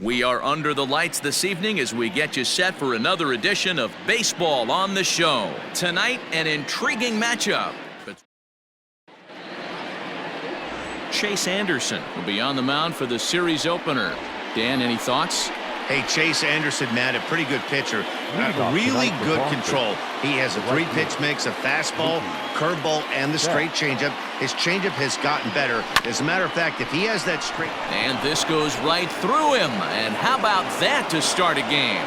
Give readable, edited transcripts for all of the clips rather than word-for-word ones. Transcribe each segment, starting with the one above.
We are under the lights this evening as we get you set for another edition of Baseball on the Show. Tonight, an intriguing matchup. Chase Anderson will be on the mound for the series opener. Dan, any thoughts? Hey, Chase Anderson, man, a pretty good pitcher. Really good control. He has a three-pitch mix of fastball, curveball, and the straight changeup. His changeup has gotten better. As a matter of fact, if he has that straight... And this goes right through him. And how about that to start a game?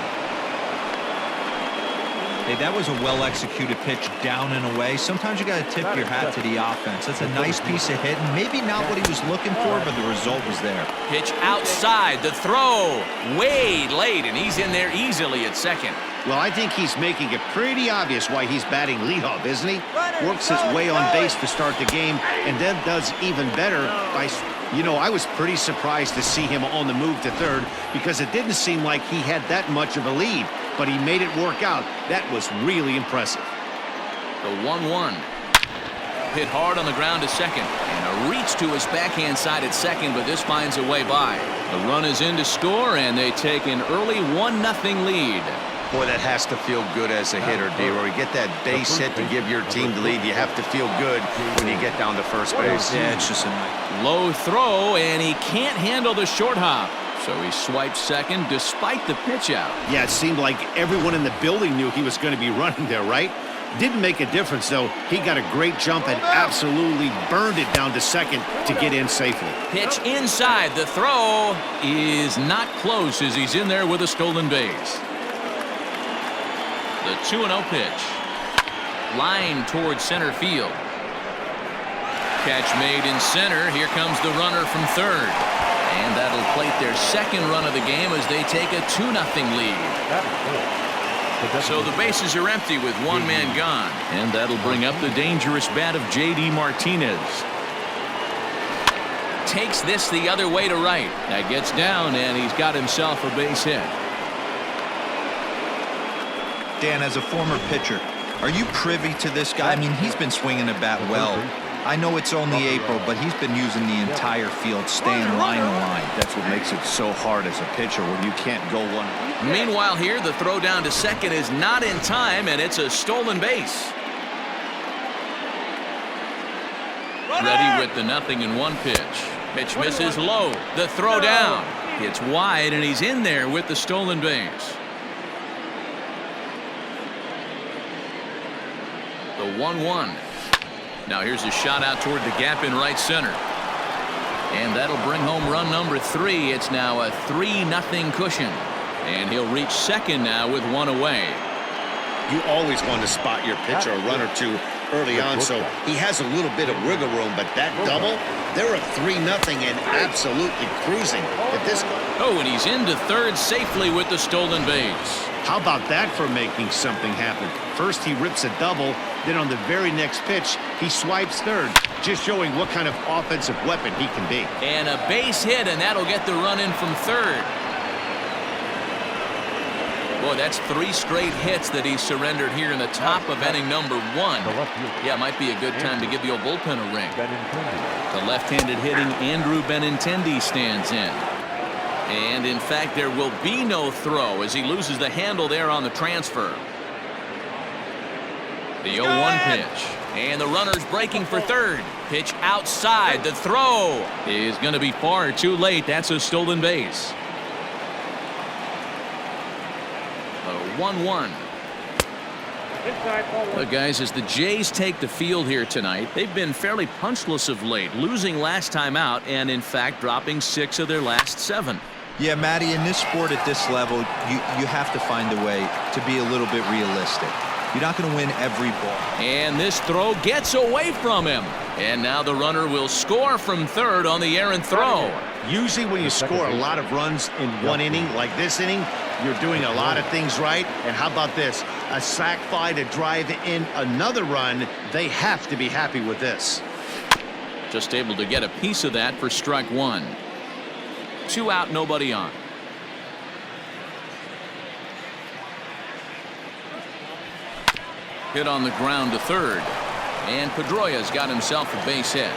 Hey, that was a well-executed pitch down and away. Sometimes you got to tip your hat to the offense. That's a nice piece of hitting. Maybe not what he was looking for, but the result was there. Pitch outside, the throw way late, and he's in there easily at second. Well, I think he's making it pretty obvious why he's batting leadoff, isn't he? Works his way on base to start the game, and then does even better by... You know, I was pretty surprised to see him on the move to third because it didn't seem like he had that much of a lead, but he made it work out. That was really impressive. The 1-1. Hit hard on the ground to second, and a reach to his backhand side at second, but this finds a way by. The run is in to score, and they take an early 1-0 lead. Boy, that has to feel good as a hitter, D-Roy. Get that base hit to give your team the lead. You have to feel good when you get down to first base. Yeah, it's just a low throw, and he can't handle the short hop. So he swipes second despite the pitch out. Yeah, it seemed like everyone in the building knew he was going to be running there, right? Didn't make a difference, though. He got a great jump and absolutely burned it down to second to get in safely. Pitch inside. The throw is not close as he's in there with a stolen base. The 2-0 pitch. Line towards center field. Catch made in center. Here comes the runner from third. And that'll plate their second run of the game as they take a 2-0 lead. So the bases are empty with one man gone. And that'll bring up the dangerous bat of J.D. Martinez. Takes this the other way to right. That gets down, and he's got himself a base hit. Dan, as a former pitcher, are you privy to this guy? I mean, he's been swinging the bat well. I know it's only April, but he's been using the entire field, staying line to line. That's what makes it so hard as a pitcher when you can't go one. Meanwhile here, the throw down to second is not in time, and it's a stolen base. Ready with the 0-1 pitch. Pitch misses low. The throw down. It's wide, and he's in there with the stolen base. The 1-1. Now here's a shot out toward the gap in right center. And that'll bring home run number 3. It's now a 3-0 cushion. And he'll reach second now with one away. You always want to spot your pitcher a run or two early on, so he has a little bit of wiggle room, but that double, they're a 3-0 and absolutely cruising. Oh, and he's into third safely with the stolen base. How about that for making something happen? First he rips a double, then on the very next pitch he swipes third, just showing what kind of offensive weapon he can be. And a base hit, and that'll get the run in from third. Boy, that's 3 straight hits that he surrendered here in the top of inning number 1. Yeah, it might be a good time to give the old bullpen a ring. The left-handed hitting Andrew Benintendi stands in. And in fact, there will be no throw as he loses the handle there on the transfer. The 0-1 pitch. And the runner's breaking for third. Pitch outside. The throw is going to be far too late. That's a stolen base. The 1-1. Look, guys, as the Jays take the field here tonight, they've been fairly punchless of late, losing last time out and, in fact, dropping 6 of their last 7. Yeah, Matty, in this sport at this level, you have to find a way to be a little bit realistic. You're not going to win every ball. And this throw gets away from him. And now the runner will score from third on the errant throw. Usually when you score a lot of runs in one inning, like this inning, you're doing a lot of things right. And how about this? A sac fly to drive in another run. They have to be happy with this. Just able to get a piece of that for strike 1. 2 out, nobody on. Hit on the ground to third. And Pedroia's got himself a base hit.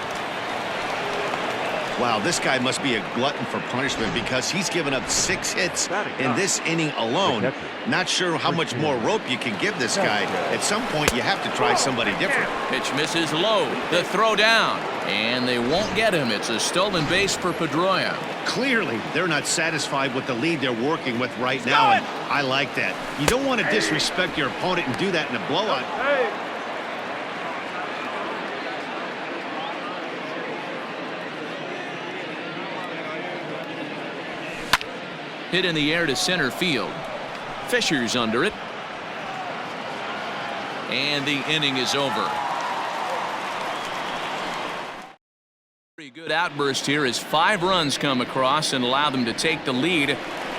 Wow, this guy must be a glutton for punishment because he's given up 6 hits in this inning alone. Not sure how much more rope you can give this guy. At some point, you have to try somebody different. Pitch misses low. The throw down. And they won't get him. It's a stolen base for Pedroia. Clearly, they're not satisfied with the lead they're working with right now, and I like that. You don't want to disrespect your opponent and do that in a blowout. Hit in the air to center field. Fisher's under it. And the inning is over. Pretty good outburst here as 5 runs come across and allow them to take the lead.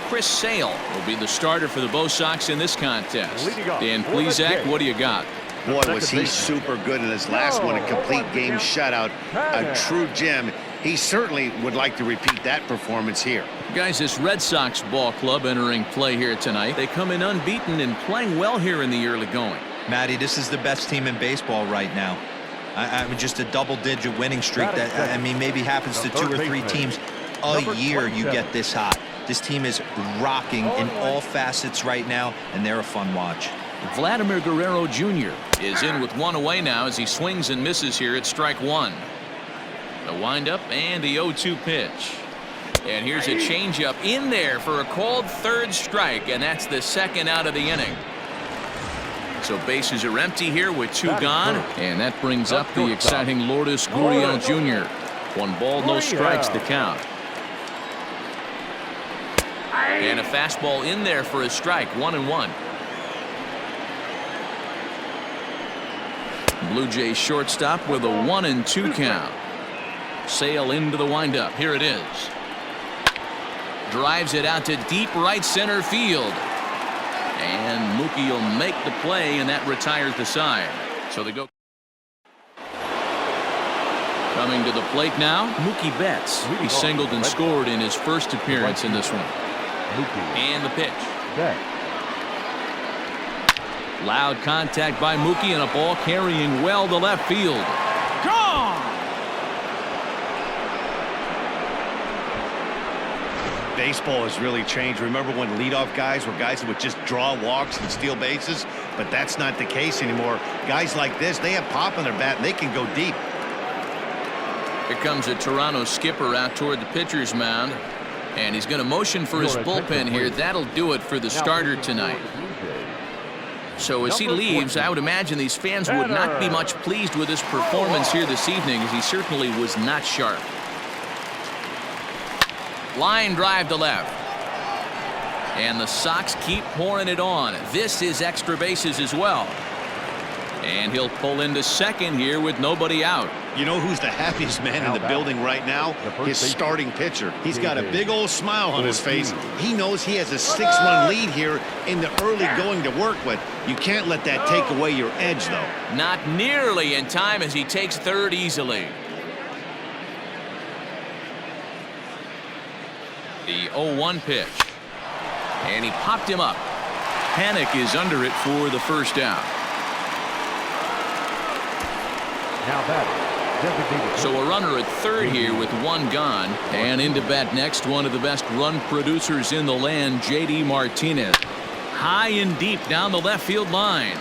Chris Sale will be the starter for the Bo Sox in this contest. Dan Plesac, what do you got? Boy, was he super good in his last one, a complete game shutout, a true gem. He certainly would like to repeat that performance here. Guys, this Red Sox ball club entering play here tonight. They come in unbeaten and playing well here in the early going. Matty, this is the best team in baseball right now. I mean, just a double-digit winning streak that, I mean, maybe happens to 2 or 3 teams a year. You get this hot. This team is rocking in all facets right now, and they're a fun watch. Vladimir Guerrero Jr. is in with 1 away now as he swings and misses here at strike 1. The windup and the 0-2 pitch. And here's a changeup in there for a called 3rd strike, and that's the 2nd out of the inning. So bases are empty here with 2 gone, and that brings up the exciting Lourdes Gurriel Jr. 1 ball, no strikes to count. And a fastball in there for a strike, 1-1. Blue Jays shortstop with a 1-2 count. Sale into the windup. Here it is. Drives it out to deep right center field. And Mookie will make the play, and that retires the side. So they go. Coming to the plate now, Mookie Betts. He singled and scored in his first appearance in this one. And the pitch. Loud contact by Mookie, and a ball carrying well to left field. Gone! Baseball has really changed. Remember when leadoff guys were guys that would just draw walks and steal bases? But that's not the case anymore. Guys like this, they have pop in their bat, and they can go deep. Here comes a Toronto skipper out toward the pitcher's mound. And he's going to motion for his bullpen here. That'll do it for the starter tonight. So as he leaves, I would imagine these fans would not be much pleased with his performance here this evening, as he certainly was not sharp. Line drive to left. And the Sox keep pouring it on. This is extra bases as well. And he'll pull into second here with nobody out. You know who's the happiest man in the building right now? His starting pitcher. He's got a big old smile on his face. He knows he has a 6-run lead here in the early going to work with. You can't let that take away your edge, though. Not nearly in time as he takes third easily. The 0-1 pitch. And he popped him up. Panic is under it for the first out. Now batting. So a runner at third here with 1 gone. And into bat next, one of the best run producers in the land, J.D. Martinez. High and deep down the left field line.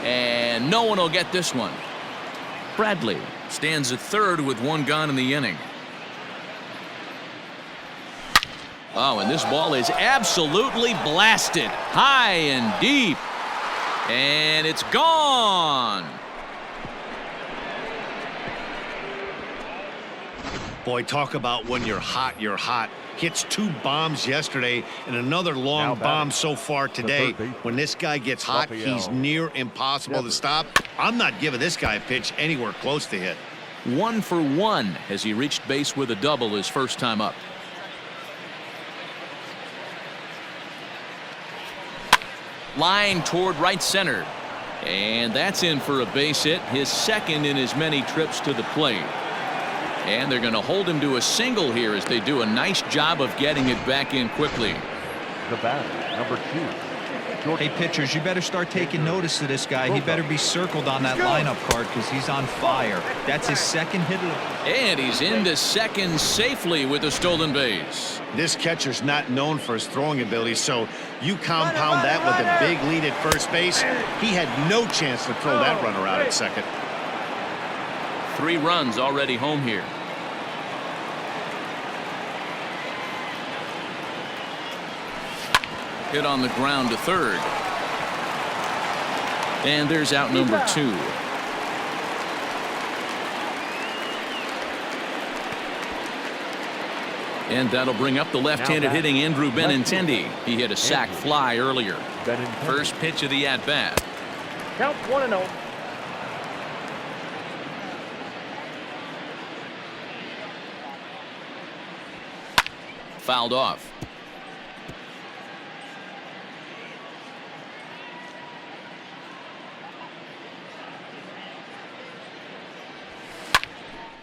And no one will get this one. Bradley stands at third with 1 gone in the inning. Oh, and this ball is absolutely blasted. High and deep. And it's gone. Boy, talk about when you're hot, you're hot. Hits 2 bombs yesterday and another long bomb so far today. When this guy gets hot, he's near impossible to stop. I'm not giving this guy a pitch anywhere close to hit. 1 for 1 as he reached base with a double his first time up. Line toward right center. And that's in for a base hit, his second in as many trips to the plate. And they're going to hold him to a single here as they do a nice job of getting it back in quickly. The batter, number 2. Hey, pitchers, you better start taking notice of this guy. He better be circled on that lineup card because he's on fire. That's his second hit. And he's into second safely with a stolen base. This catcher's not known for his throwing ability, so you compound that with a big lead at first base. He had no chance to throw that runner out at second. 3 runs already home here. Hit on the ground to third. And there's out number 2. And that'll bring up the left-handed hitting Andrew Benintendi. He hit a sac fly earlier. First pitch of the at-bat. Count 1-0. Fouled off.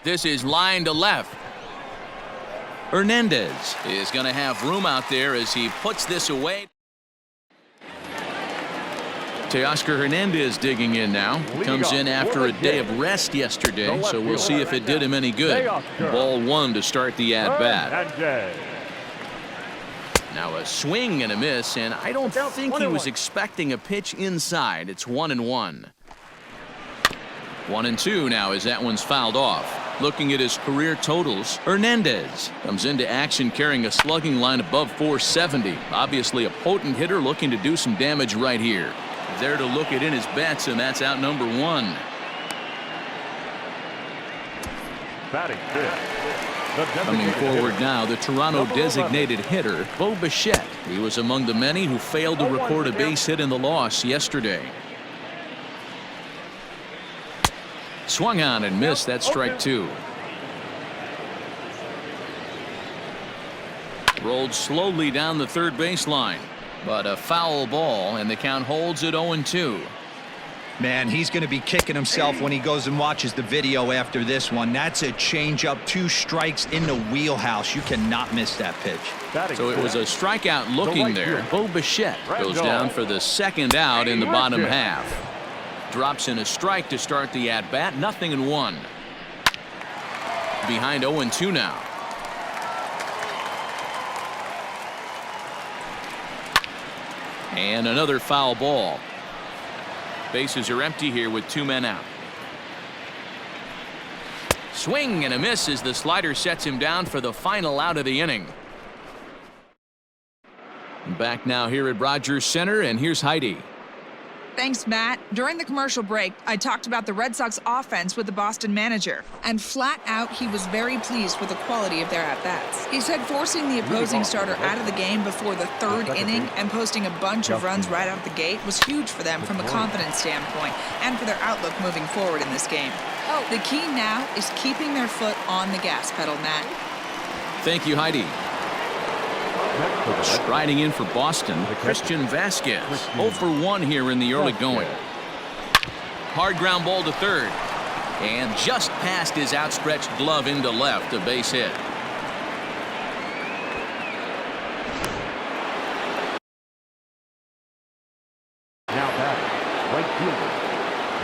This is line to left. Hernandez is going to have room out there as he puts this away. Teoscar Hernandez digging in now. Comes in after a day of rest yesterday, so we'll see if it did him any good. Ball 1 to start the at-bat. Now a swing and a miss, and I don't think he was expecting a pitch inside. It's 1-1. 1-2 now as that one's fouled off. Looking at his career totals, Hernandez comes into action carrying a slugging line above 470. Obviously a potent hitter looking to do some damage right here. There to look at in his bets, and that's out number 1. Batting fifth. Coming forward now, the Toronto designated hitter, Bo Bichette. He was among the many who failed to record a base hit in the loss yesterday. Swung on and missed. That's strike 2. Rolled slowly down the third baseline, but a foul ball, and the count holds at 0-2. Man, he's going to be kicking himself when he goes and watches the video after this one. That's a changeup, 2 strikes in the wheelhouse. You cannot miss that pitch. So it was a strikeout looking there. Bo Bichette goes down for the second out in the bottom half. Drops in a strike to start the at-bat. 0-1. Behind 0-2 now. And another foul ball. Bases are empty here with 2 men out. Swing and a miss as the slider sets him down for the final out of the inning. Back now here at Rogers Center, and here's Heidi. Thanks, Matt. During the commercial break, I talked about the Red Sox offense with the Boston manager, and flat out, he was very pleased with the quality of their at-bats. He said forcing the opposing starter out of the game before the 3rd inning and posting a bunch of runs right out the gate was huge for them from a confidence standpoint and for their outlook moving forward in this game. The key now is keeping their foot on the gas pedal, Matt. Thank you, Heidi. Striding in for Boston, Christian Vasquez. 0 for 1 here in the early going. Hard ground ball to third. And just past his outstretched glove into left, a base hit. Now batting, right fielder,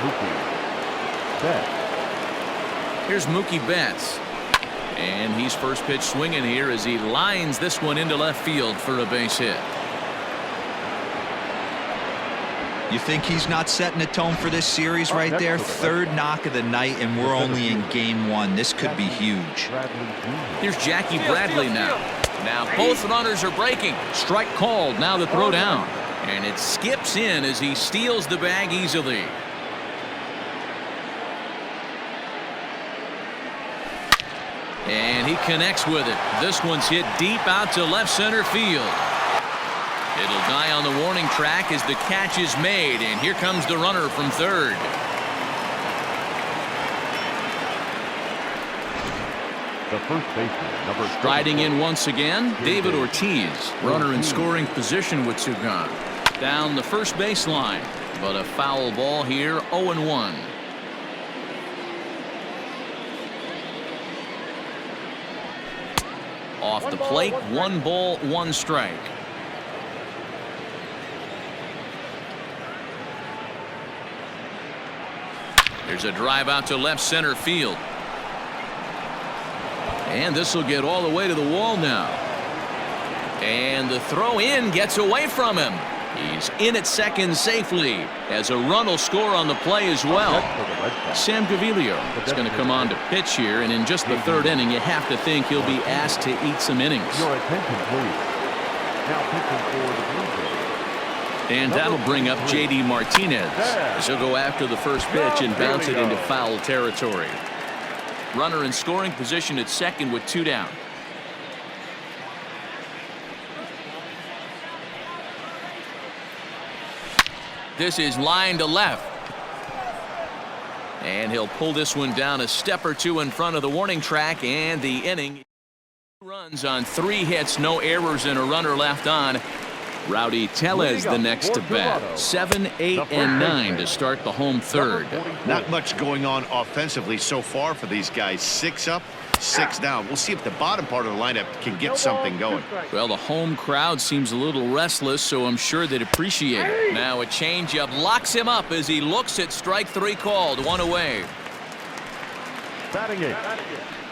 Mookie Betts. Here's Mookie Betts. And he's first pitch swinging here as he lines this one into left field for a base hit. You think he's not setting the tone for this series right there? 3rd knock of the night, and we're only in game 1. This could be huge. Here's Jackie Bradley now. Now both runners are breaking. Strike called. Now the throw down. And it skips in as he steals the bag easily. And he connects with it. This one's hit deep out to left center field. It'll die on the warning track as the catch is made, and here comes the runner from third. The first baseman, number Striding in once again, David Ortiz. Runner in scoring position with 2 gone. Down the first baseline, but a foul ball here, 0-1. Off the plate, 1 ball, 1 strike. There's a drive out to left center field. And this will get all the way to the wall now. And the throw in gets away from him. He's in at second safely as a run will score on the play as well. Sam Gaviglio is going to come on to pitch here, and in just the third inning, you have to think he'll be asked to eat some innings. Your attention, please. Now pitching for the Blue Jays. And that'll bring up J.D. Martinez as he'll go after the first pitch and bounce it into foul territory. Runner in scoring position at second with 2 down. This is line to left. And he'll pull this one down a step or two in front of the warning track, and the inning runs on 3 hits, no errors, and a runner left on. Rowdy Tellez the next to bat. 7, 8, and 9 to start the home third. Not much going on offensively so far for these guys. 6 up, 6 down. We'll see if the bottom part of the lineup can get something going. Well, the home crowd seems a little restless, so I'm sure they'd appreciate it. Now a changeup locks him up as he looks at strike 3 called. 1 away. Batting 8.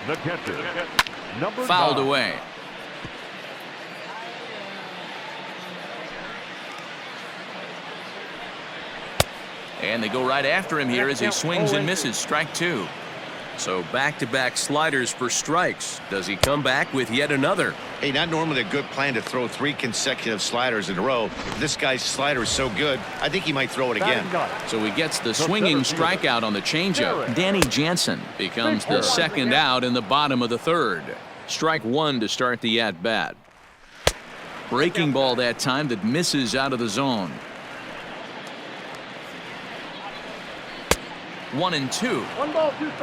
The catcher. Number Fouled 9. away. And they go right after him here as he swings and misses. Strike 2. So back-to-back sliders for strikes. Does he come back with yet another? Hey, not normally a good plan to throw 3 consecutive sliders in a row. This guy's slider is so good, I think he might throw it again. So he gets the swinging strikeout on the changeup. Danny Jansen becomes the second out in the bottom of the third. Strike 1 to start the at-bat. Breaking ball that time that misses out of the zone. 1 and 2.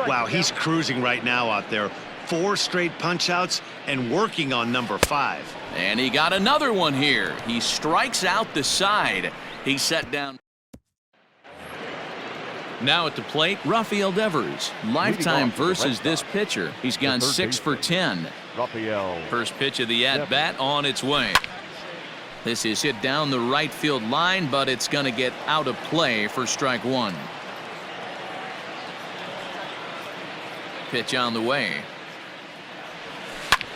Wow, he's cruising right now out there. 4 straight punch outs and working on number 5. And he got another one here. He strikes out the side. He set down. Now at the plate, Rafael Devers. Lifetime versus this pitcher. He's gone 6 for 10. First pitch of the at-bat on its way. This is hit down the right field line, but it's going to get out of play for strike 1. Pitch on the way.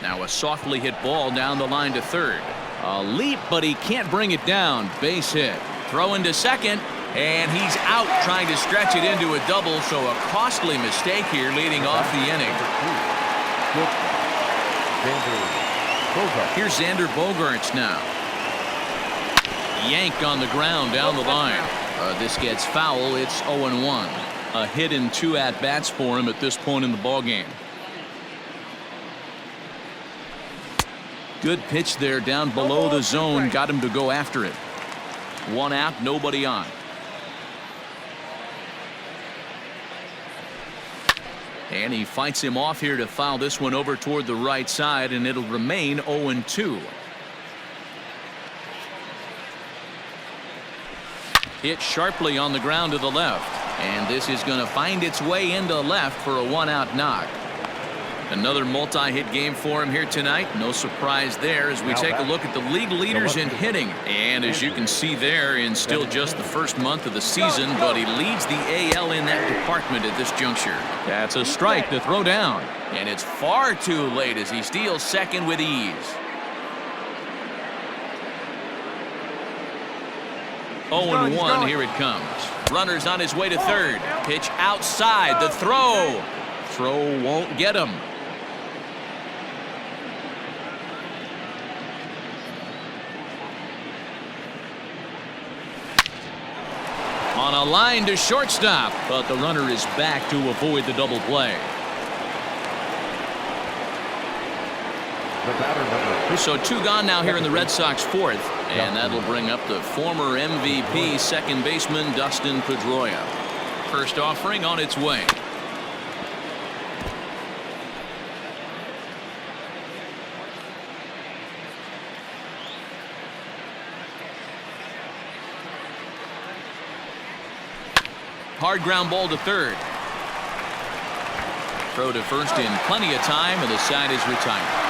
Now a softly hit ball down the line to third. A leap, but he can't bring it down. Base hit. Throw into second, and he's out trying to stretch it into a double, so a costly mistake here leading off the inning. Here's Xander Bogaerts now. Yanked on the ground down the line. This gets foul. It's 0-1. A hit in 2 at-bats for him at this point in the ballgame. Good pitch there down below the zone. Got him to go after it. 1 out, nobody on. And he fights him off here to foul this one over toward the right side, and it'll remain 0-2. Hit sharply on the ground to the left. And this is going to find its way into left for a 1-out knock. Another multi-hit game for him here tonight. No surprise there as we take a look at the league leaders in hitting. And as you can see there, in still just the first month of the season, but he leads the AL in that department at this juncture. That's a strike to throw down. And it's far too late as he steals second with ease. 0-1, here it comes. Runner's on his way to third. Pitch outside. The throw. Throw won't get him. On a line to shortstop, but the runner is back to avoid the double play. So 2 gone now here in the Red Sox fourth, and that'll bring up the former MVP second baseman Dustin Pedroia. First offering on its way. Hard ground ball to third. Throw to first in plenty of time, and the side is retired.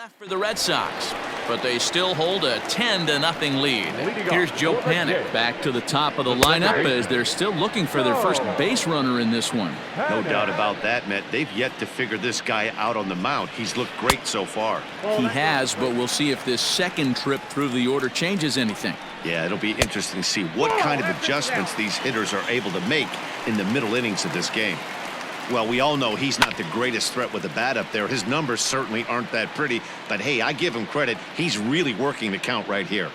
left for the Red Sox, but they still hold a 10-0 lead. Here's Joe Panik back to the top of the lineup as they're still looking for their first base runner in this one. No doubt about that, Matt. They've yet to figure this guy out on the mound. He's looked great so far. He has, but we'll see if this second trip through the order changes anything. Yeah, it'll be interesting to see what kind of adjustments these hitters are able to make in the middle innings of this game. Well, we all know he's not the greatest threat with the bat up there. His numbers certainly aren't that pretty, but hey, I give him credit. He's really working the count right here.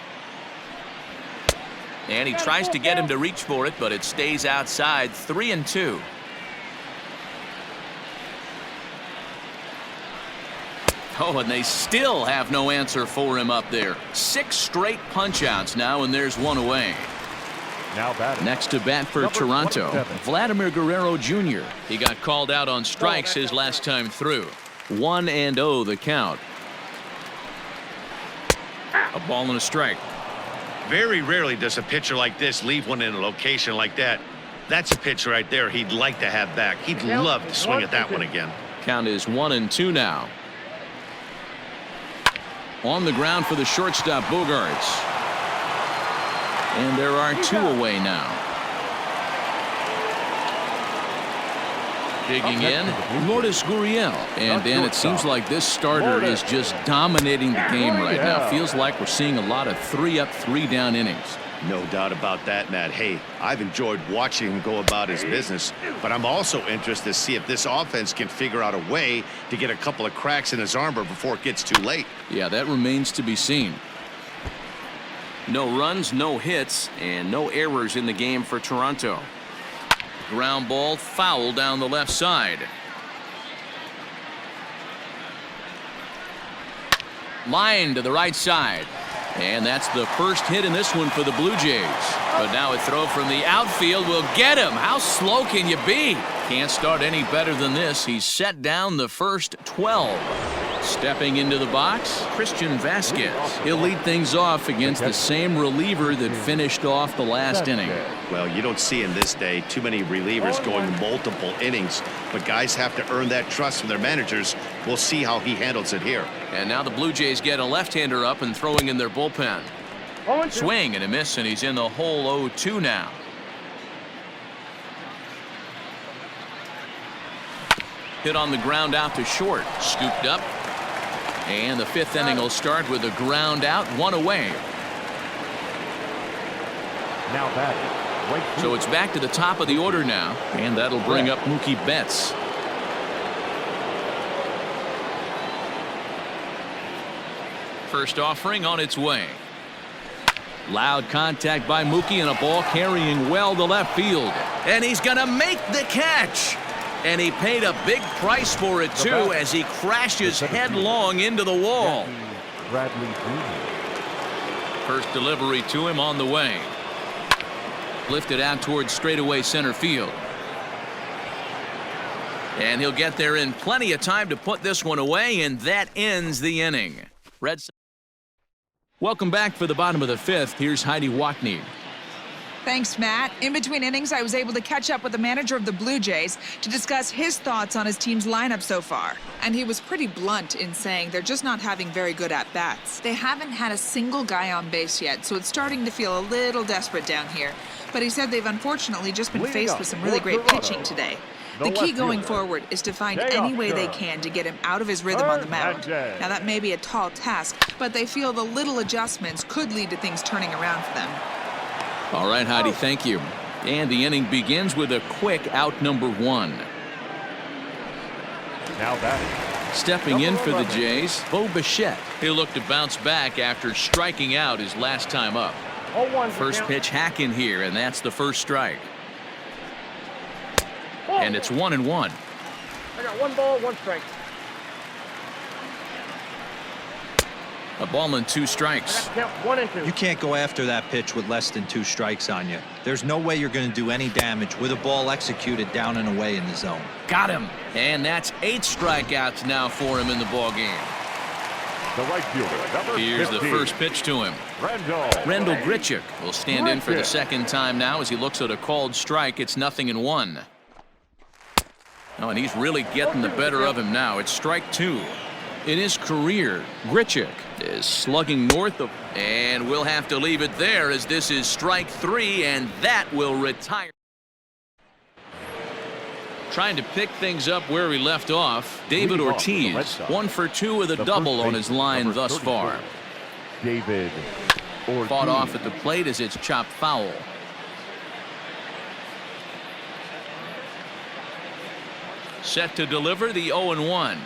And he tries to get him to reach for it, but it stays outside. 3-2. Oh, and they still have no answer for him up there. 6 straight punch-outs now, and there's one away. Now batting. Next to bat for Toronto, 27. Vladimir Guerrero Jr. He got called out on strikes his last time through. 1-0 the count. A ball and a strike. Very rarely does a pitcher like this leave one in a location like that. That's a pitch right there he'd like to have back. He'd love to swing at that one again. Count is 1-2 now. On the ground for the shortstop, Bogarts. And there are 2 away now. Digging in, Lourdes Gurriel. And Dan, it seems like this starter is just dominating the game right now. Feels like we're seeing a lot of 3-up, 3-down innings. No doubt about that, Matt. Hey, I've enjoyed watching him go about his business, but I'm also interested to see if this offense can figure out a way to get a couple of cracks in his armor before it gets too late. Yeah, that remains to be seen. No runs, no hits, and no errors in the game for Toronto. Ground ball foul down the left side. Line to the right side. And that's the first hit in this one for the Blue Jays. But now a throw from the outfield will get him. How slow can you be? Can't start any better than this. He's set down the first 12. Stepping into the box, Christian Vasquez. He'll lead things off against the same reliever that finished off the last inning. Well, you don't see in this day too many relievers going multiple innings, but guys have to earn that trust from their managers. We'll see how he handles it here. And now the Blue Jays get a left-hander up and throwing in their bullpen. Swing and a miss, and he's in the hole 0-2 now. Hit on the ground out to short. Scooped up. And the 5th inning will start with a ground out, 1 away. Now batting. So it's back to the top of the order now, and that'll bring up Mookie Betts. First offering on its way. Loud contact by Mookie and a ball carrying well to left field. And he's going to make the catch. And he paid a big price for it, too, as he crashes headlong into the wall. First delivery to him on the way. Lifted out towards straightaway center field. And he'll get there in plenty of time to put this one away, and that ends the inning. Red Sox. Welcome back for the bottom of the 5th. Here's Heidi Wackney. Thanks, Matt. In between innings, I was able to catch up with the manager of the Blue Jays to discuss his thoughts on his team's lineup so far. And he was pretty blunt in saying they're just not having very good at-bats. They haven't had a single guy on base yet, so it's starting to feel a little desperate down here. But he said they've unfortunately just been faced with some really great pitching today. The key going forward is to find any way they can to get him out of his rhythm on the mound. Now, that may be a tall task, but they feel the little adjustments could lead to things turning around for them. All right, Heidi, thank you. And the inning begins with a quick out number 1. Now batting. Stepping in for the Jays, Bo Bichette. He'll look to bounce back after striking out his last time up. First pitch hacking here, and that's the first strike. And it's 1-1. I got 1 ball, 1 strike. A ball and 2 strikes. Count 1 and 2. You can't go after that pitch with less than 2 strikes on you. There's no way you're going to do any damage with a ball executed down and away in the zone. Got him. And that's 8 strikeouts now for him in the ball game. The right fielder, number Here's 15. the first pitch to him. Rendell Grichuk will stand in for the second time now as he looks at a called strike. It's 0-1. Oh, and he's really getting the better of him now. It's strike 2. In his career, Grichuk is slugging north of, and we'll have to leave it there as this is strike 3, and that will retire. Trying to pick things up where we left off, David Ortiz, 1 for 2 with a double on his line thus far. David Ortiz. Fought off at the plate as it's chopped foul. Set to deliver the 0-1.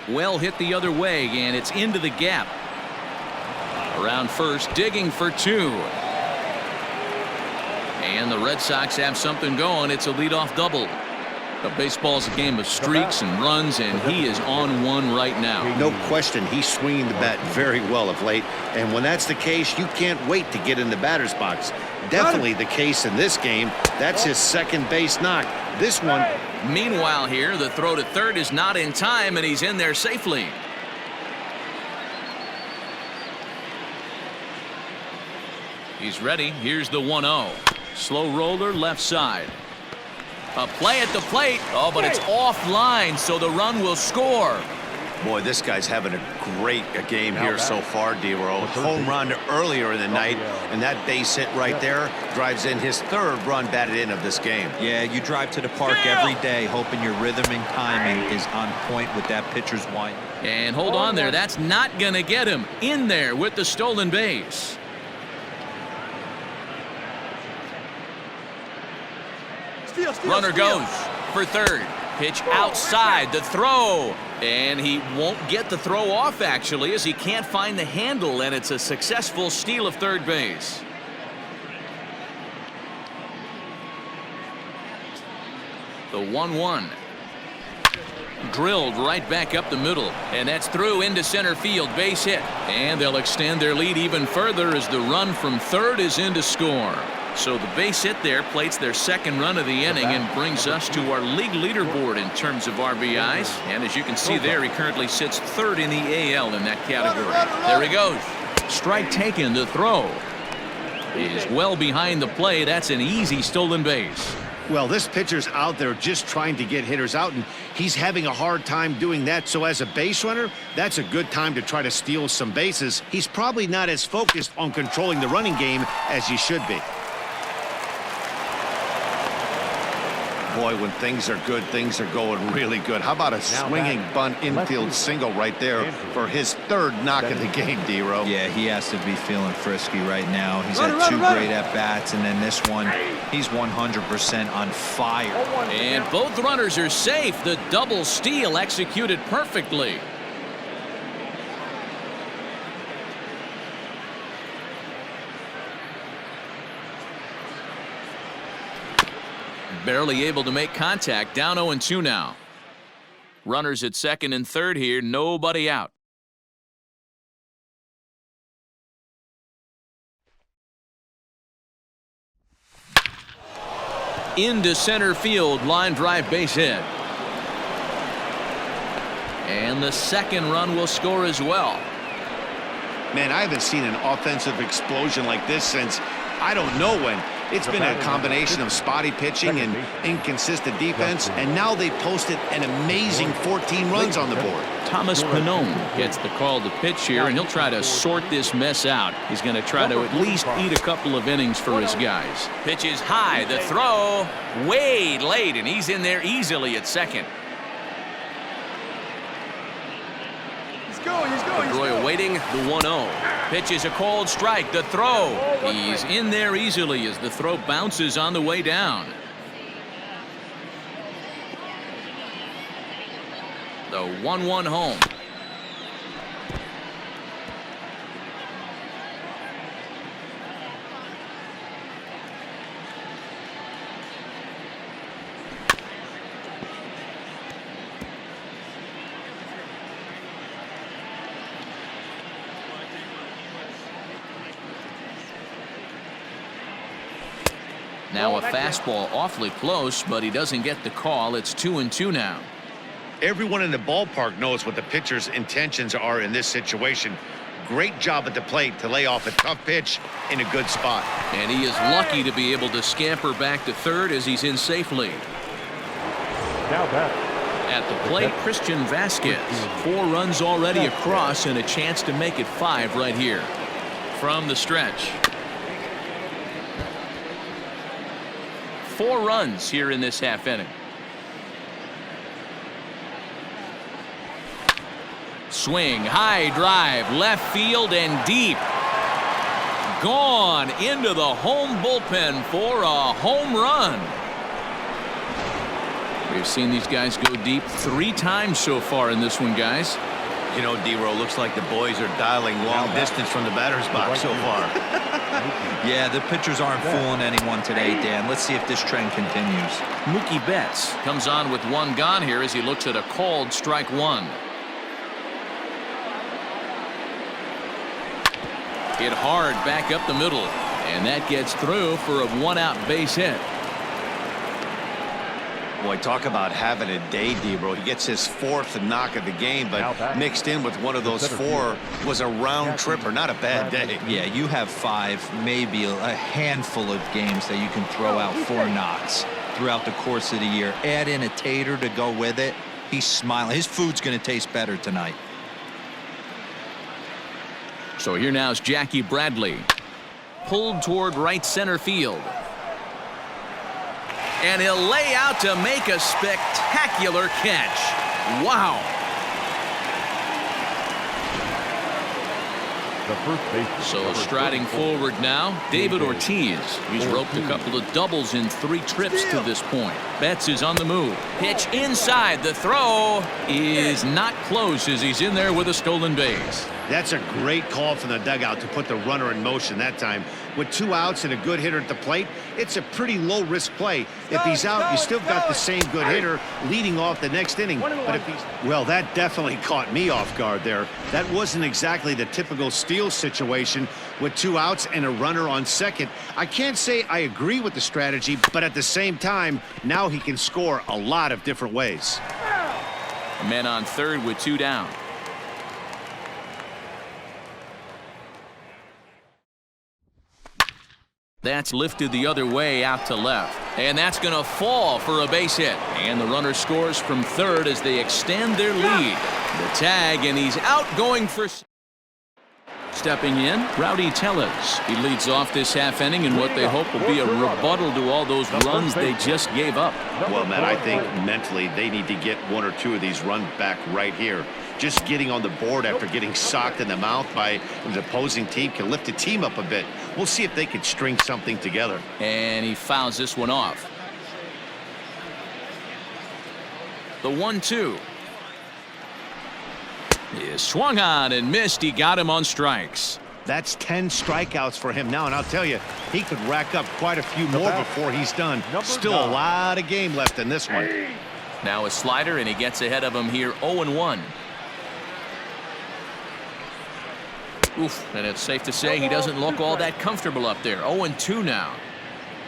Well hit the other way, and it's into the gap. Around first, digging for 2. And the Red Sox have something going. It's a leadoff double. The baseball's a game of streaks and runs, and he is on one right now. No question, he's swinging the bat very well of late. And when that's the case, you can't wait to get in the batter's box. Definitely the case in this game. That's his second base knock. This one. Meanwhile here, the throw to third is not in time, and he's in there safely. He's ready. Here's the 1-0. Slow roller left side. A play at the plate. Oh, but it's offline, so the run will score. Boy, this guy's having a great game here so far, D-Roll. Home run earlier in the night, and that base hit right there drives in his 3rd run batted in of this game. Yeah, you drive to the park every day hoping your rhythm and timing is on point with that pitcher's wind. And hold on there. That's not going to get him in there with the stolen base. Runner goes for third. Pitch outside. The throw. And he won't get the throw off, actually, as he can't find the handle, and it's a successful steal of third base. The 1-1. Drilled right back up the middle, and that's through into center field. Base hit. And they'll extend their lead even further as the run from third is in to score. So the base hit there plates their 2nd run of the inning and brings us to our league leaderboard in terms of RBIs. And as you can see there, he currently sits 3rd in the AL in that category. There he goes. Strike taken. The throw is well behind the play. That's an easy stolen base. Well, this pitcher's out there just trying to get hitters out, and he's having a hard time doing that. So as a base runner, that's a good time to try to steal some bases. He's probably not as focused on controlling the running game as he should be. Boy, when things are good, things are going really good. How about a swinging bunt infield single right there for his 3rd knock of the game, D-Row? Yeah, he has to be feeling frisky right now. He's had 2 great at-bats, and then this one, he's 100% on fire. And both runners are safe. The double steal executed perfectly. Barely able to make contact. Down 0-2 now. Runners at 2nd and 3rd here. Nobody out. Into center field. Line drive base hit. And the 2nd run will score as well. Man, I haven't seen an offensive explosion like this since I don't know when. It's been a combination of spotty pitching and inconsistent defense, and now they posted an amazing 14 runs on the board. Thomas Pannone gets the call to pitch here, and he'll try to sort this mess out. He's going to try to at least eat a couple of innings for his guys. Pitch is high. The throw way late, and he's in there easily at 2nd. Pedroia waiting. The 1-0. Pitch is a cold strike. The throw. He's in there easily as the throw bounces on the way down. The 1-1 home. Now a fastball awfully close, but he doesn't get the call. It's 2-2 now. Everyone in the ballpark knows what the pitcher's intentions are in this situation. Great job at the plate to lay off a tough pitch in a good spot. And he is lucky to be able to scamper back to 3rd as he's in safely. Now back, At the plate, Christian Vasquez. 4 runs already across and a chance to make it 5 right here. From the stretch. 4 runs here in this half inning. Swing, high drive, left field and deep. Gone into the home bullpen for a home run. We've seen these guys go deep 3 times so far in this one, guys. You know, D-Row, looks like the boys are dialing long distance from the batter's box so far. Yeah, the pitchers aren't fooling anyone today, Dan. Let's see if this trend continues. Mookie Betts comes on with 1 gone here as he looks at a called strike 1. Hit hard back up the middle, and that gets through for a 1-out base hit. Boy, talk about having a day, D-Bro. He gets his 4th knock of the game, but mixed in with one of those 4 was a round tripper. Not a bad day. Yeah, you have 5, maybe a handful of games that you can throw out 4 knocks throughout the course of the year. Add in a tater to go with it. He's smiling. His food's going to taste better tonight. So here now is Jackie Bradley. Pulled toward right center field. And he'll lay out to make a spectacular catch. Wow. So striding forward now, David Ortiz. He's roped a couple of doubles in 3 trips to this point. Betts is on the move. Pitch inside. The throw is not close as he's in there with a stolen base. That's a great call from the dugout to put the runner in motion that time. With 2 outs and a good hitter at the plate, it's a pretty low-risk play. If he's out, you still got the same good hitter leading off the next inning. But if he's... Well, that definitely caught me off guard there. That wasn't exactly the typical steal situation with 2 outs and a runner on second. I can't say I agree with the strategy, but at the same time, now he can score a lot of different ways. Men on third with 2 down. That's lifted the other way out to left. And that's going to fall for a base hit. And the runner scores from third as they extend their lead. The tag, and he's out going for... Stepping in, Rowdy Tellez. He leads off this half inning in what they hope will be a rebuttal to all those runs they just gave up. Well, Matt, I think mentally they need to get 1 or 2 of these runs back right here. Just getting on the board after getting socked in the mouth by the opposing team can lift the team up a bit. We'll see if they can string something together. And he fouls this one off. The 1-2. Is swung on and missed. He got him on strikes. That's 10 strikeouts for him now, and I'll tell you, he could rack up quite a few more before he's done. Still a lot of game left in this one. Now a slider, and he gets ahead of him here 0-1. Oof, and it's safe to say he doesn't look all that comfortable up there. 0-2 now.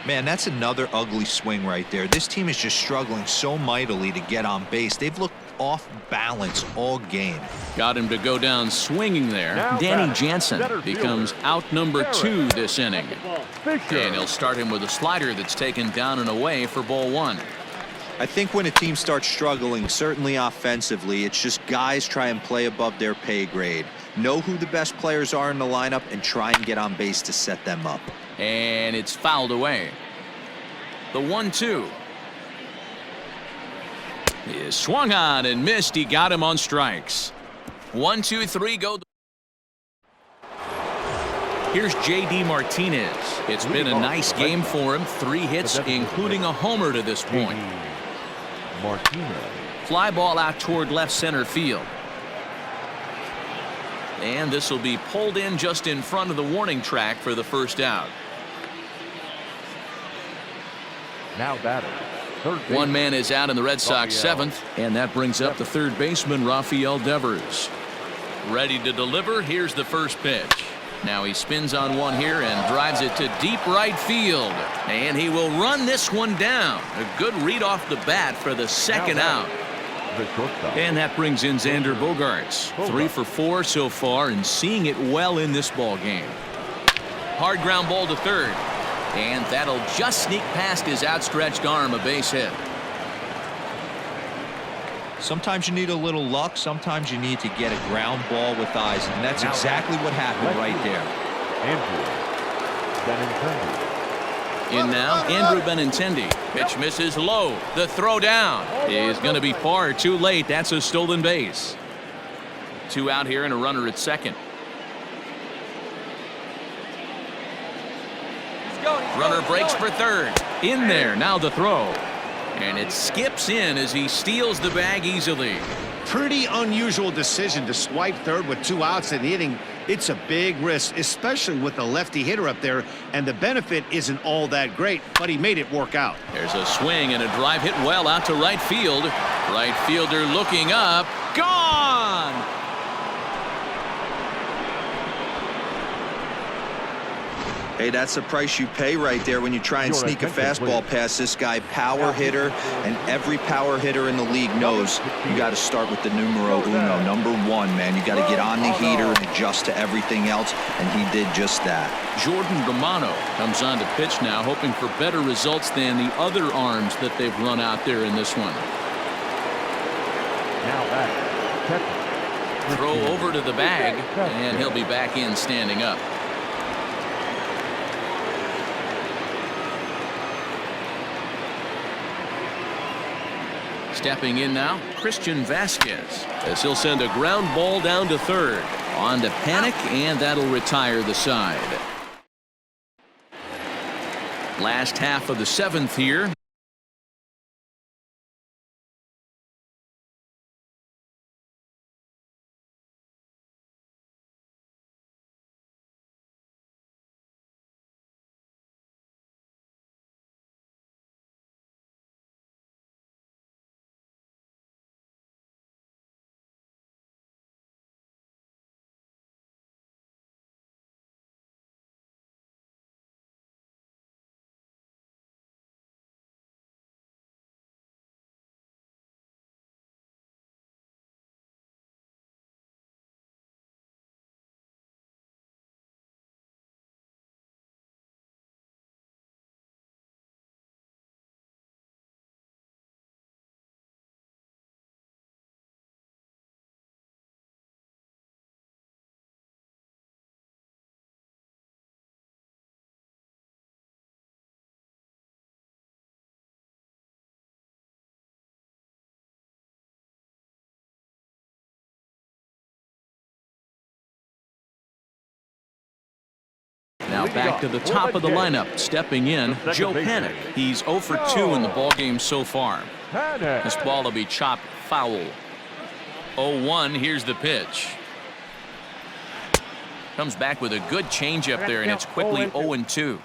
Man, that's another ugly swing right there. This team is just struggling so mightily to get on base. They've looked off balance all game. Got him to go down swinging there. Danny Jansen becomes out number 2 this inning. And he'll start him with a slider that's taken down and away for ball 1. I think when a team starts struggling, certainly offensively, it's just guys try and play above their pay grade. Know who the best players are in the lineup and try and get on base to set them up. And it's fouled away. The 1-2. Is swung on and missed. He got him on strikes. 1, 2, 3 go. Here's J.D. Martinez. It's been a nice game for him. 3 hits, including a homer to this point. Fly ball out toward left center field. And this will be pulled in just in front of the warning track for the first out. Now batter. 1 man is out in the Red Sox 7th, and that brings up the third baseman, Rafael Devers. Ready to deliver. Here's the first pitch. Now he spins on one here and drives it to deep right field. And he will run this one down. A good read off the bat for the second out. And that brings in Xander Bogaerts. 3 for 4 so far and seeing it well in this ball game. Hard ground ball to third. And that'll just sneak past his outstretched arm, a base hit. Sometimes you need a little luck. Sometimes you need to get a ground ball with eyes. And that's exactly what happened right there. Andrew Benintendi. In now, Andrew Benintendi. Pitch misses low. The throw down is going to be far too late. That's a stolen base. 2 out here and a runner at second. Runner breaks for third. In there, now the throw. And it skips in as he steals the bag easily. Pretty unusual decision to swipe third with 2 outs in the inning. It's a big risk, especially with the lefty hitter up there, and the benefit isn't all that great, but he made it work out. There's a swing and a drive hit well out to right field. Right fielder looking up. Gone! Hey, that's the price you pay right there when you try and sneak a fastball past this guy. Power hitter, and every power hitter in the league knows you got to start with the numero uno, number 1, man. You got to get on the heater and adjust to everything else, and he did just that. Jordan Romano comes on to pitch now, hoping for better results than the other arms that they've run out there in this one. Now back. Throw over to the bag, and he'll be back in standing up. Stepping in now, Christian Vasquez, as he'll send a ground ball down to third. On to Panic, and that'll retire the side. Last half of the 7th here. Now back to the top of the lineup. Stepping in, Joe Panic. He's 0 for 2 in the ballgame so far. This ball will be chopped foul. 0-1. Here's the pitch. Comes back with a good changeup there, and it's quickly 0-2.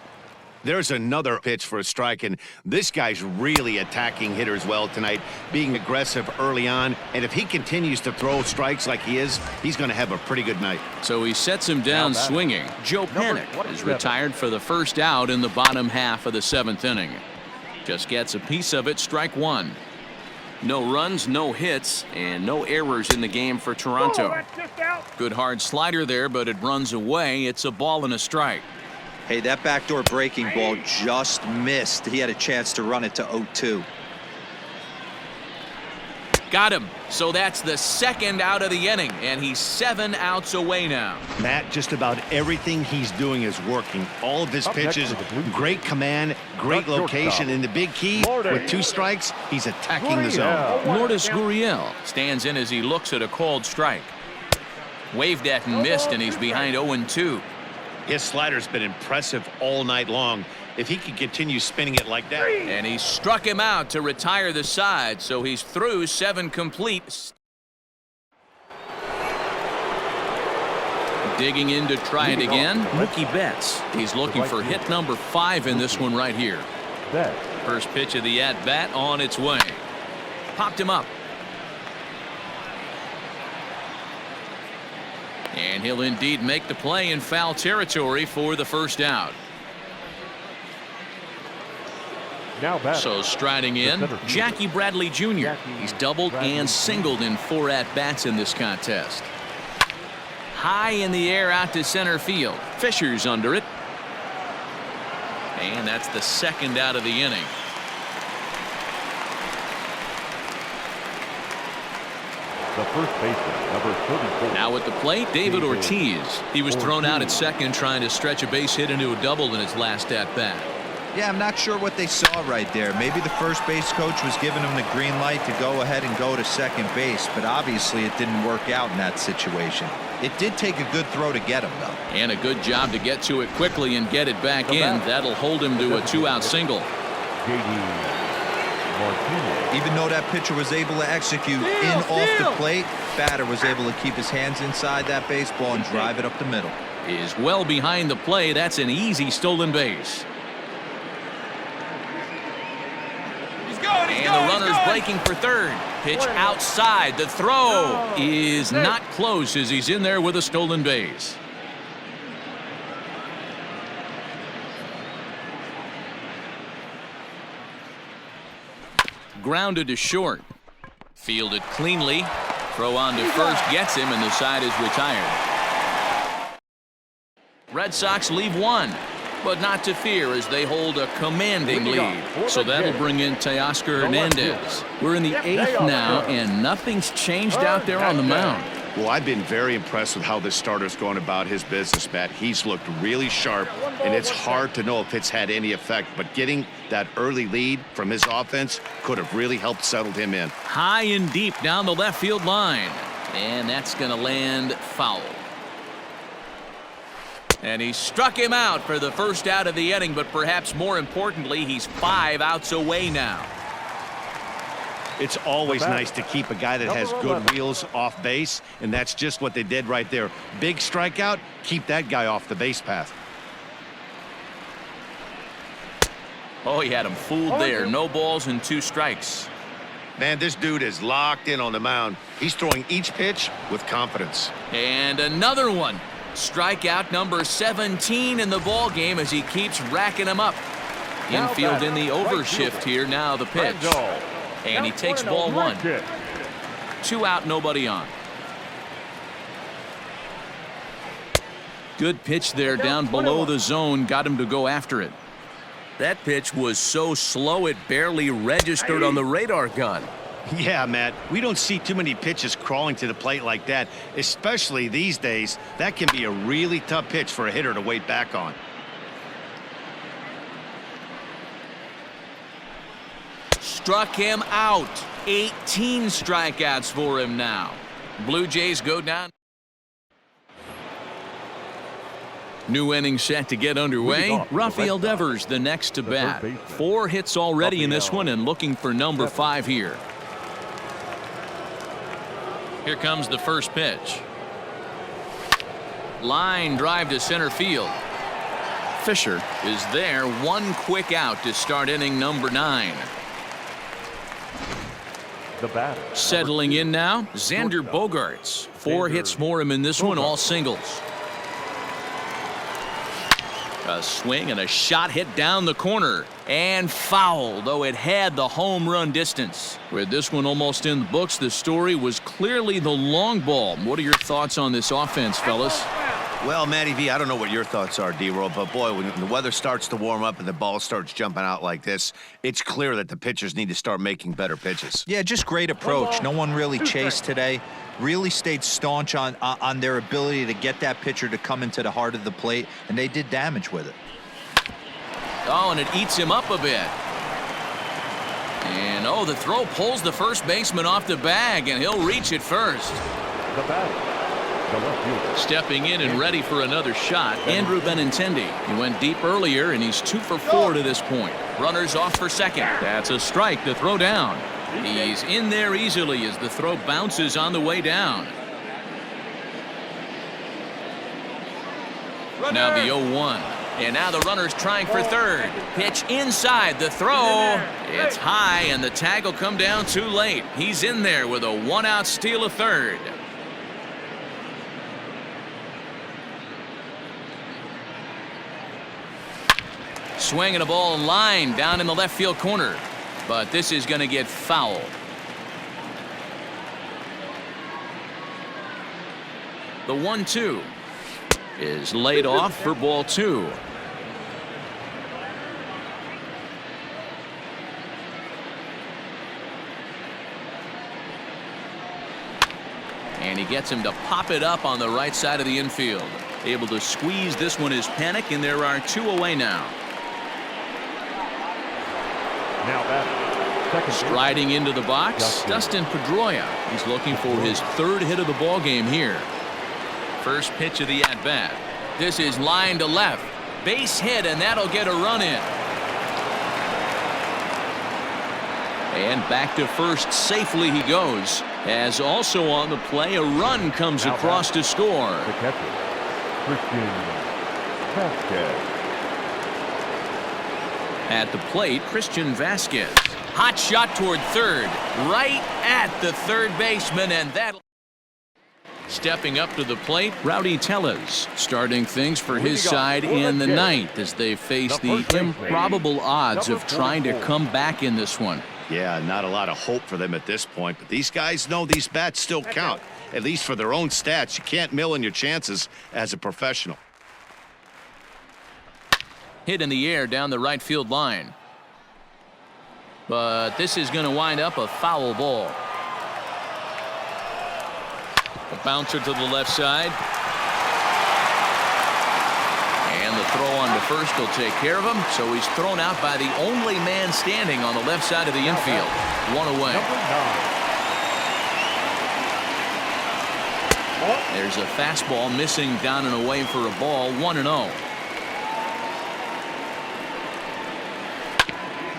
There's another pitch for a strike, and this guy's really attacking hitters well tonight, being aggressive early on, and if he continues to throw strikes like he is, he's going to have a pretty good night. So he sets him down swinging. Joe Panic is retired for the first out in the bottom half of the 7th inning. Just gets a piece of it, strike 1. No runs, no hits, and no errors in the game for Toronto. Good hard slider there, but it runs away. It's a ball and a strike. Hey, that backdoor breaking ball just missed. He had a chance to run it to 0-2. Got him. So that's the 2nd out of the inning, and he's 7 outs away now. Matt, just about everything he's doing is working. All of his pitches, great command, great location, and the big key, with 2 strikes, he's attacking the zone. Lourdes Gurriel stands in as he looks at a called strike. Waved at and missed, and he's behind 0-2. His slider's been impressive all night long. If he could continue spinning it like that. And he struck him out to retire the side, so he's through 7 complete. Digging in to try it again, Mookie Betts. He's looking for hit number 5 in this one right here. First pitch of the at-bat on its way. Popped him up. And he'll indeed make the play in foul territory for the first out. So striding in, Jackie Bradley Jr. He's doubled and singled in 4 at-bats in this contest. High in the air out to center field. Fisher's under it. And that's the 2nd out of the inning. first baseman, number 34. Now at the plate, David Ortiz. He was thrown out at second trying to stretch a base hit into a double in his last at-bat. Yeah, I'm not sure what they saw right there. Maybe the first base coach was giving him the green light to go ahead and go to second base, but obviously it didn't work out in that situation. It did take a good throw to get him, though. And a good job to get to it quickly and get it back in. That'll hold him to a 2-out single. Even though that pitcher was able to execute off the plate, batter was able to keep his hands inside that baseball and drive it up the middle. Is well behind the play. That's an easy stolen base. And the runner's breaking for third. Pitch outside. The throw is not close as he's in there with a stolen base. Grounded to short. Fielded cleanly. Throw on to first gets him, and the side is retired. Red Sox leave one, but not to fear as they hold a commanding lead. So that'll bring in Teoscar Hernandez. We're in the 8th now, and nothing's changed out there on the mound. Well, I've been very impressed with how this starter's going about his business, Matt. He's looked really sharp, and it's hard to know if it's had any effect, but getting that early lead from his offense could have really helped settle him in. High and deep down the left field line, and that's going to land foul. And he struck him out for the first out of the inning, but perhaps more importantly, he's 5 outs away now. It's always nice to keep a guy that has good wheels off base, and that's just what they did right there. Big strikeout, keep that guy off the base path. Oh, he had him fooled there. No balls and 2 strikes. Man, this dude is locked in on the mound. He's throwing each pitch with confidence. And another one. Strikeout number 17 in the ball game as he keeps racking them up. Infield in the overshift here. Now the pitch. And he takes ball 1. 2 out, nobody on. Good pitch there down below the zone. Got him to go after it. That pitch was so slow it barely registered on the radar gun. Yeah, Matt, we don't see too many pitches crawling to the plate like that, especially these days. That can be a really tough pitch for a hitter to wait back on. Struck him out. 18 strikeouts for him now. Blue Jays go down. New inning set to get underway. Rafael Devers the next to bat. 4 hits already in this one and looking for number 5 here. Here comes the first pitch. Line drive to center field. Fisher is there. 1 quick out to start inning number 9. Settling in now, Xander Bogaerts. 4 hits for him in this one, all singles. A swing and a shot hit down the corner and foul, though it had the home run distance. With this one almost in the books, the story was clearly the long ball. What are your thoughts on this offense, fellas? Well, Matty V, I don't know what your thoughts are, D-Roll, but boy, when the weather starts to warm up and the ball starts jumping out like this, it's clear that the pitchers need to start making better pitches. Yeah, just great approach. No one really chased today. Really stayed staunch on their ability to get that pitcher to come into the heart of the plate, and they did damage with it. Oh, and it eats him up a bit. And, oh, the throw pulls the first baseman off the bag, and he'll reach it first. The batter. Stepping in and ready for another shot, Andrew Benintendi. He went deep earlier, and he's 2 for 4 to this point. Runners off for second. That's a strike to throw down. He's in there easily as the throw bounces on the way down. Now the 0-1. And now the runner's trying for third. Pitch inside. The throw. It's high, and the tag will come down too late. He's in there with a 1-out steal of third. Swinging a ball line down in the left field corner. But this is going to get fouled. The 1-2 is laid off for ball 2. And he gets him to pop it up on the right side of the infield. Able to squeeze this one is Panic, and there are 2 away now. Now batting, second base. Striding into the box, Dustin Pedroia. He's looking for his 3rd hit of the ball game here. First pitch of the at-bat. This is line to left. Base hit, and that'll get a run in. And back to first safely he goes. As also on the play, a run comes across to score. The catcher, Christian Vasquez. At the plate, Christian Vasquez. Hot shot toward third. Right at the third baseman, and that. Stepping up to the plate, Rowdy Tellez starting things for his side in the 9th as they face the improbable odds of trying to come back in this one. Yeah, not a lot of hope for them at this point, but these guys know these bats still count, at least for their own stats. You can't mill in your chances as a professional. Hit in the air down the right field line. But this is going to wind up a foul ball. A bouncer to the left side. And the throw on to first will take care of him. So he's thrown out by the only man standing on the left side of the infield. 1 away. There's a fastball missing down and away for a ball. 1-0.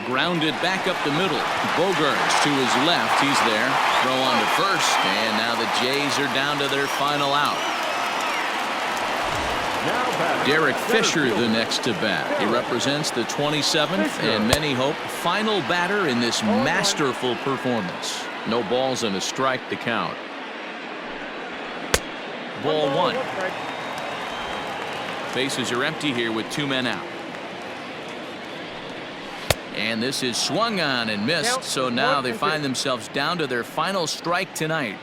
Grounded back up the middle. Bogarts to his left. He's there. Throw on to first. And now the Jays are down to their final out. Derek Fisher the next to bat. He represents the 27th and many hope final batter in this masterful performance. No balls and a strike to count. Ball 1. Bases are empty here with 2 men out. And this is swung on and missed, so now they find themselves down to their final strike tonight.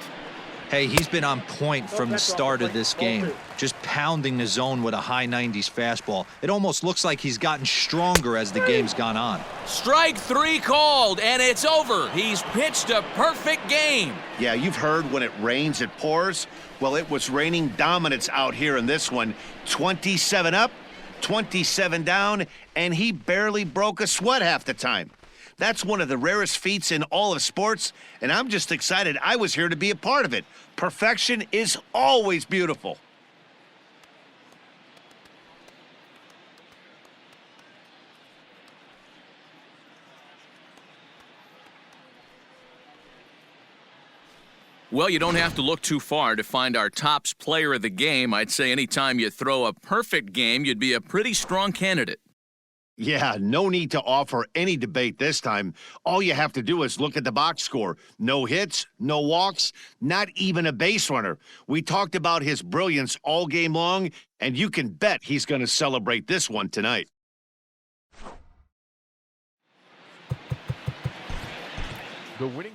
Hey, he's been on point from the start of this game, just pounding the zone with a high 90s fastball. It almost looks like he's gotten stronger as the game's gone on. Strike 3 called, and it's over. He's pitched a perfect game. Yeah, you've heard when it rains, it pours. Well, it was raining dominance out here in this one. 27 up, 27 down, and he barely broke a sweat half the time. That's one of the rarest feats in all of sports, and I'm just excited I was here to be a part of it. Perfection is always beautiful. Well, you don't have to look too far to find our tops player of the game. I'd say anytime you throw a perfect game, you'd be a pretty strong candidate. Yeah, no need to offer any debate this time. All you have to do is look at the box score. No hits, no walks, not even a base runner. We talked about his brilliance all game long, and you can bet he's going to celebrate this one tonight. The winning